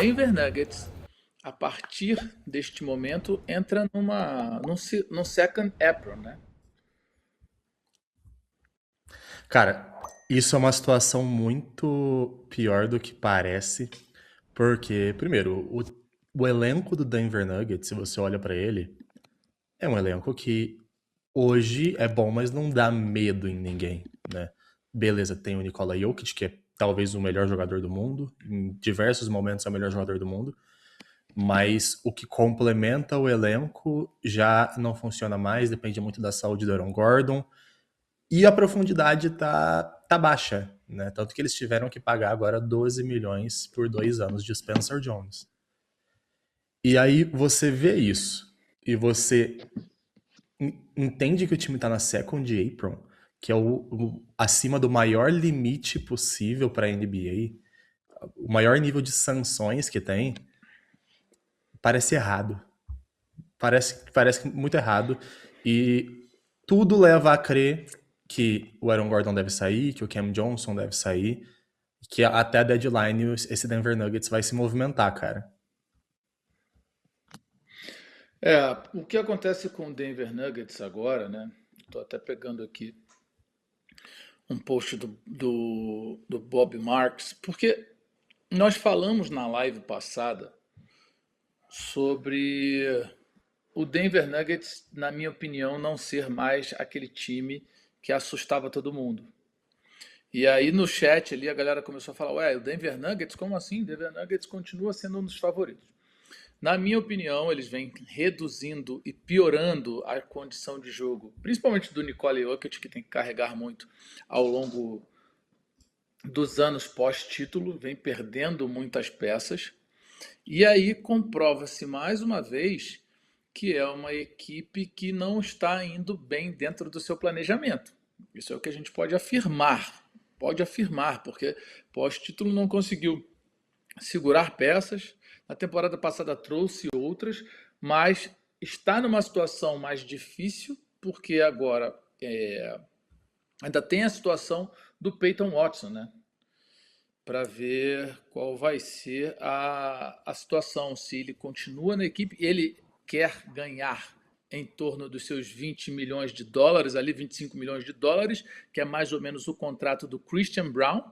Denver Nuggets, a partir deste momento, entra num second apron, né? Cara, isso é uma situação muito pior do que parece, porque, primeiro, o elenco do Denver Nuggets, se você olha pra ele, é um elenco que hoje é bom, mas não dá medo em ninguém, né? Beleza, tem o Nikola Jokic, que é talvez o melhor jogador do mundo, em diversos momentos é o melhor jogador do mundo, mas o que complementa o elenco já não funciona mais, depende muito da saúde do Aaron Gordon, e a profundidade tá baixa, né? Tanto que eles tiveram que pagar agora 12 milhões por 2 anos de Spencer Jones. E aí você vê isso, e você entende que o time tá na second apron, que é acima do maior limite possível para a NBA, o maior nível de sanções que tem, parece errado. Parece muito errado. E tudo leva a crer que o Aaron Gordon deve sair, que o Cam Johnson deve sair, que até a deadline esse Denver Nuggets vai se movimentar, cara. O que acontece com o Denver Nuggets agora, né? Estou até pegando aqui um post do Bob Marks, porque nós falamos na live passada sobre o Denver Nuggets, na minha opinião, não ser mais aquele time que assustava todo mundo. E aí no chat ali a galera começou a falar, ué, o Denver Nuggets, como assim? O Denver Nuggets continua sendo um dos favoritos. Na minha opinião, eles vêm reduzindo e piorando a condição de jogo, principalmente do Nikola Jokic, que tem que carregar muito ao longo dos anos pós-título, vem perdendo muitas peças. E aí comprova-se mais uma vez que é uma equipe que não está indo bem dentro do seu planejamento. Isso é o que a gente pode afirmar. Pode afirmar, porque pós-título não conseguiu segurar peças. Na temporada passada trouxe outras, mas está numa situação mais difícil, porque agora ainda tem a situação do Peyton Watson, né? Para ver qual vai ser a situação. Se ele continua na equipe, ele quer ganhar em torno dos seus 20 milhões de dólares, ali 25 milhões de dólares, que é mais ou menos o contrato do Christian Brown,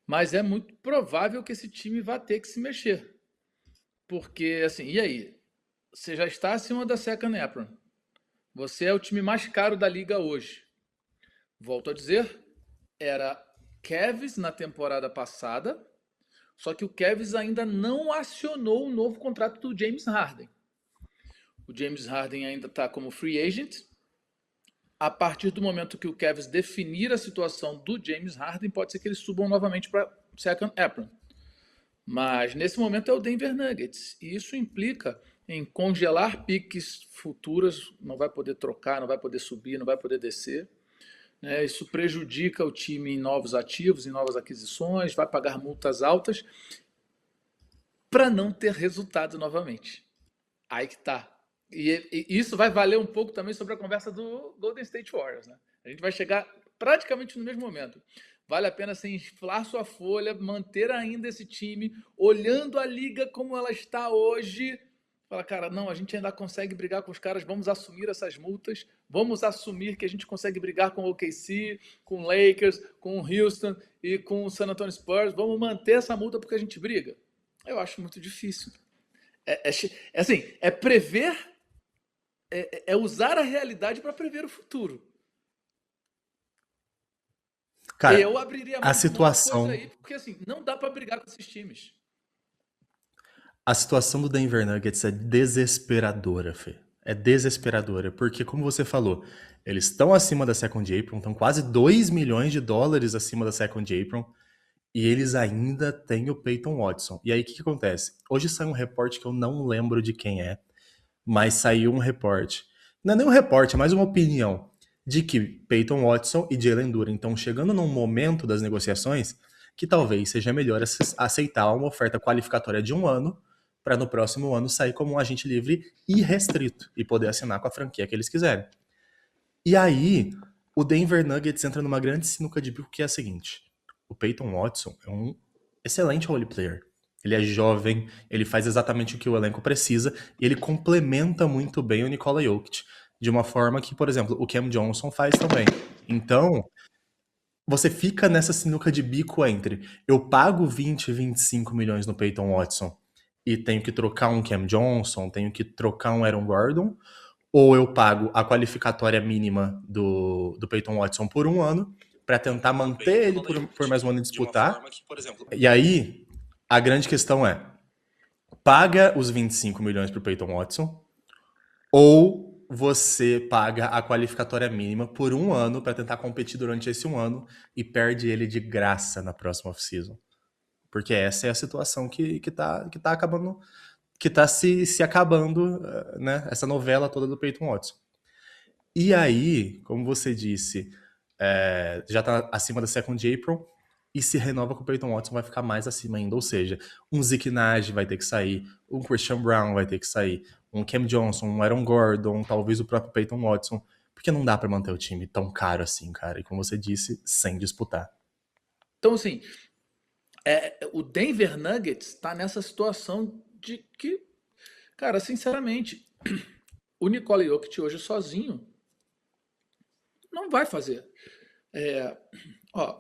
mas é muito provável que esse time vá ter que se mexer. Porque, assim, e aí? Você já está acima da second apron. Você é o time mais caro da liga hoje. Volto a dizer, era Cavs na temporada passada, só que o Cavs ainda não acionou o novo contrato do James Harden. O James Harden ainda está como free agent. A partir do momento que o Cavs definir a situação do James Harden, pode ser que eles subam novamente para second apron. Mas nesse momento é o Denver Nuggets. E isso implica em congelar piques futuras, não vai poder trocar, não vai poder subir, não vai poder descer. Né? Isso prejudica o time em novos ativos, em novas aquisições, vai pagar multas altas para não ter resultado novamente. Aí que tá. E isso vai valer um pouco também sobre a conversa do Golden State Warriors. Né? A gente vai chegar praticamente no mesmo momento. Vale a pena você inflar sua folha, manter ainda esse time, olhando a liga como ela está hoje. Fala, cara, não, a gente ainda consegue brigar com os caras, vamos assumir essas multas, vamos assumir que a gente consegue brigar com o OKC, com o Lakers, com o Houston e com o San Antonio Spurs, vamos manter essa multa porque a gente briga. Eu acho muito difícil. É assim, é prever, é usar a realidade para prever o futuro. Eu Cara, abriria a mão de um monte de coisa situação aí, porque assim, não dá para brigar com esses times. A situação do Denver Nuggets é desesperadora, Fê. É desesperadora, porque como você falou, eles estão acima da Second Apron, estão quase 2 milhões de dólares acima da Second Apron, e eles ainda têm o Peyton Watson. E aí o que acontece? Hoje saiu um reporte que eu não lembro de quem é, mas saiu um reporte. Não é nem um reporte, é mais uma opinião de que Peyton Watson e Jalen Duren estão chegando num momento das negociações que talvez seja melhor aceitar uma oferta qualificatória de 1 ano para no próximo ano sair como um agente livre irrestrito e poder assinar com a franquia que eles quiserem. E aí, o Denver Nuggets entra numa grande sinuca de bico que é a seguinte: o Peyton Watson é um excelente role player. Ele é jovem, ele faz exatamente o que o elenco precisa e ele complementa muito bem o Nikola Jokic, de uma forma que, por exemplo, o Cam Johnson faz também. Então, você fica nessa sinuca de bico entre eu pago 20, 25 milhões no Peyton Watson e tenho que trocar um Cam Johnson, tenho que trocar um Aaron Gordon, ou eu pago a qualificatória mínima do Peyton Watson por um ano para tentar manter ele por mais um ano e disputar. E aí, a grande questão é, paga os 25 milhões pro Peyton Watson ou você paga a qualificatória mínima por um ano para tentar competir durante esse um ano e perde ele de graça na próxima off-season. Porque essa é a situação que tá acabando, que tá se acabando, né? Essa novela toda do Peyton Watson. E aí, como você disse, já tá acima da second April, e se renova com o Peyton Watson, vai ficar mais acima ainda. Ou seja, um Zeke Nnaji vai ter que sair, um Christian Brown vai ter que sair, um Cam Johnson, um Aaron Gordon, talvez o próprio Peyton Watson, porque não dá pra manter o time tão caro assim, cara. E como você disse, sem disputar. Então, assim, o Denver Nuggets está nessa situação de que, cara, sinceramente, o Nikola Jokic hoje sozinho não vai fazer. É, ó,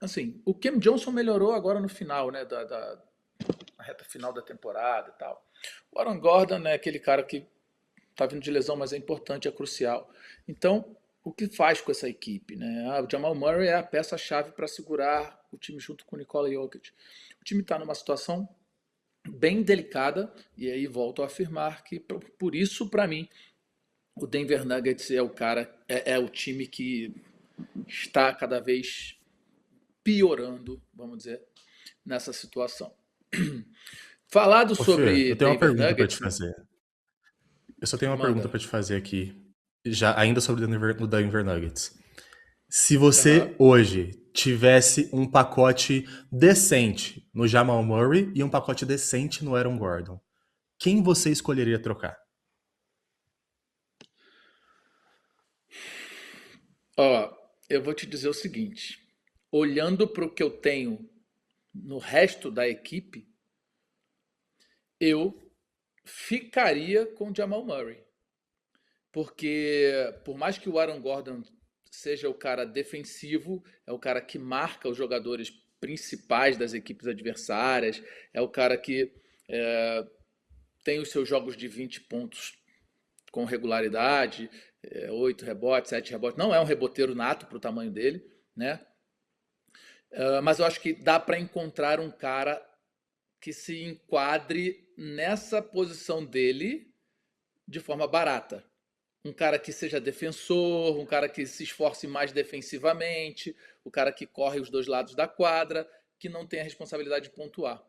assim, o Cam Johnson melhorou agora no final, né, na reta final da temporada e tal. O Aaron Gordon é aquele cara que tá vindo de lesão, mas é importante, é crucial. Então, o que faz com essa equipe, né? O Jamal Murray é a peça-chave para segurar o time junto com o Nikola Jokic. O time está numa situação bem delicada, e aí volto a afirmar que por isso, para mim, o Denver Nuggets é o cara, é o time que está cada vez piorando, vamos dizer, nessa situação. Falado Ô, Fê, sobre eu tenho uma Denver pergunta pra te Nuggets, fazer. Eu só tenho uma pergunta manda. pra te fazer aqui, já ainda sobre o Denver Nuggets. Se Aham. você hoje tivesse um pacote decente no Jamal Murray e um pacote decente no Aaron Gordon, quem você escolheria trocar? Ó, eu vou te dizer o seguinte: olhando para o que eu tenho no resto da equipe, eu ficaria com o Jamal Murray. Porque, por mais que o Aaron Gordon seja o cara defensivo, é o cara que marca os jogadores principais das equipes adversárias, é o cara que tem os seus jogos de 20 pontos com regularidade, 8 rebotes, 7 rebotes. Não é um reboteiro nato para o tamanho dele, né? Mas eu acho que dá para encontrar um cara que se enquadre nessa posição dele de forma barata. Um cara que seja defensor, um cara que se esforce mais defensivamente, o cara que corre os dois lados da quadra, que não tem a responsabilidade de pontuar.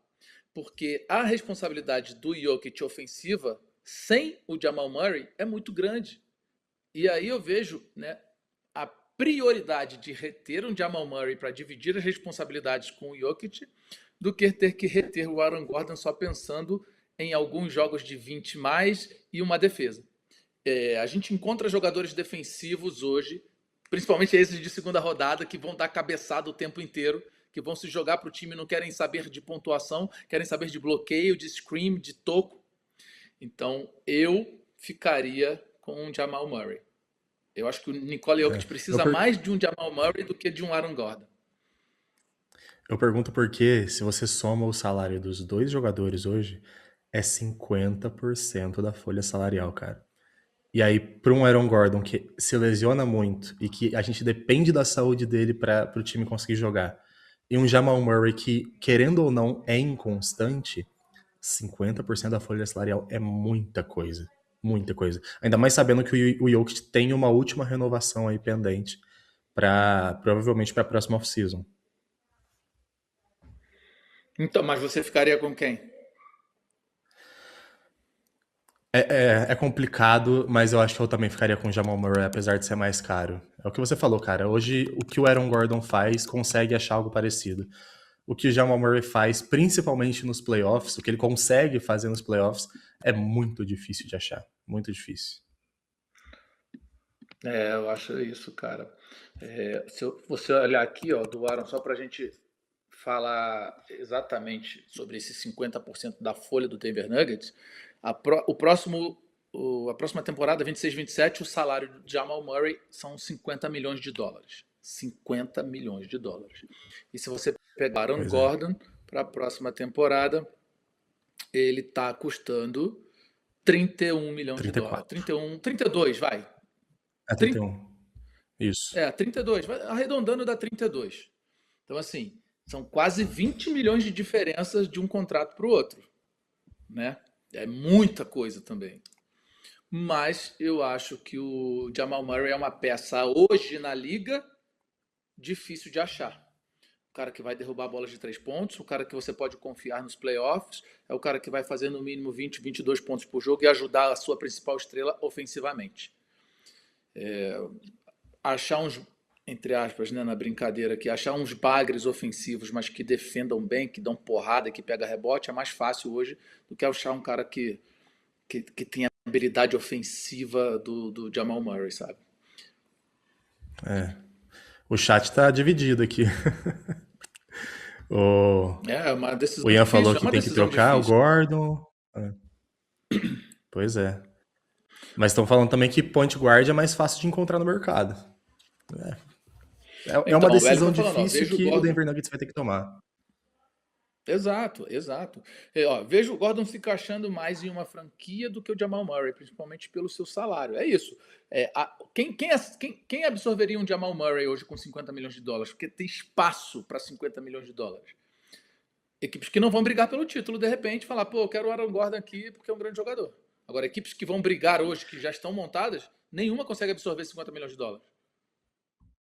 Porque a responsabilidade do Jokic ofensiva, sem o Jamal Murray, é muito grande. E aí eu vejo, né, a prioridade de reter um Jamal Murray para dividir as responsabilidades com o Jokic do que ter que reter o Aaron Gordon só pensando em alguns jogos de 20 mais e uma defesa. A gente encontra jogadores defensivos hoje, principalmente esses de segunda rodada, que vão dar cabeçada o tempo inteiro, que vão se jogar para o time, não querem saber de pontuação, querem saber de bloqueio, de screen, de toco. Então eu ficaria com o Jamal Murray. Eu acho que o Nikola É, Jokic eu, precisa per- mais de um Jamal Murray do que de um Aaron Gordon. eu pergunto porque, se você soma o salário dos dois jogadores hoje, é 50% da folha salarial, cara. E aí, para um Aaron Gordon que se lesiona muito e que a gente depende da saúde dele para o time conseguir jogar, e um Jamal Murray que, querendo ou não, é inconstante, 50% da folha salarial é muita coisa. Muita coisa. Ainda mais sabendo que o Jokic tem uma última renovação aí pendente para provavelmente para a próxima off-season. Então, mas você ficaria com quem? É complicado, mas eu acho que eu também ficaria com o Jamal Murray, apesar de ser mais caro. É o que você falou, cara. Hoje, o que o Aaron Gordon faz consegue achar algo parecido. O que o Jamal Murray faz, principalmente nos playoffs, o que ele consegue fazer nos playoffs, é muito difícil de achar. Muito difícil. Eu acho isso, cara. Se você olhar aqui, ó, do Aaron, só pra gente falar exatamente sobre esses 50% da folha do Denver Nuggets, o próximo, a próxima temporada, 26-27, o salário do Jamal Murray são 50 milhões de dólares. 50 milhões de dólares. E se você pegar Aaron Pois é. Gordon para a próxima temporada, ele está custando 31 milhões de dólares. 34. 31, 32, vai. É 31. Isso. 32, arredondando dá 32. Então, assim, são quase 20 milhões de diferenças de um contrato para o outro, né? É muita coisa também. Mas eu acho que o Jamal Murray é uma peça hoje na liga difícil de achar. O cara que vai derrubar bolas de 3 pontos, o cara que você pode confiar nos playoffs, é o cara que vai fazer no mínimo 20, 22 pontos por jogo e ajudar a sua principal estrela ofensivamente. Achar uns, entre aspas, né, na brincadeira aqui, achar uns bagres ofensivos, mas que defendam bem, que dão porrada, que pega rebote, é mais fácil hoje do que achar um cara que tem a habilidade ofensiva do Jamal Murray, sabe? É. O chat tá dividido aqui. O, É uma o decisão Ian falou difícil, é que uma tem que decisão trocar o difícil. Gordon. É. Pois é. Mas estão falando também que point guard é mais fácil de encontrar no mercado. É uma Então, o Hélio decisão tá falando, ó, difícil vejo o que o Gordon. Denver Nuggets vai ter que tomar. Exato, exato. Ó, vejo o Gordon se encaixando mais em uma franquia do que o Jamal Murray, principalmente pelo seu salário. É isso. Quem absorveria um Jamal Murray hoje com 50 milhões de dólares? Porque tem espaço para 50 milhões de dólares. Equipes que não vão brigar pelo título, de repente, falar, pô, eu quero o Aaron Gordon aqui porque é um grande jogador. Agora, equipes que vão brigar hoje, que já estão montadas, nenhuma consegue absorver 50 milhões de dólares.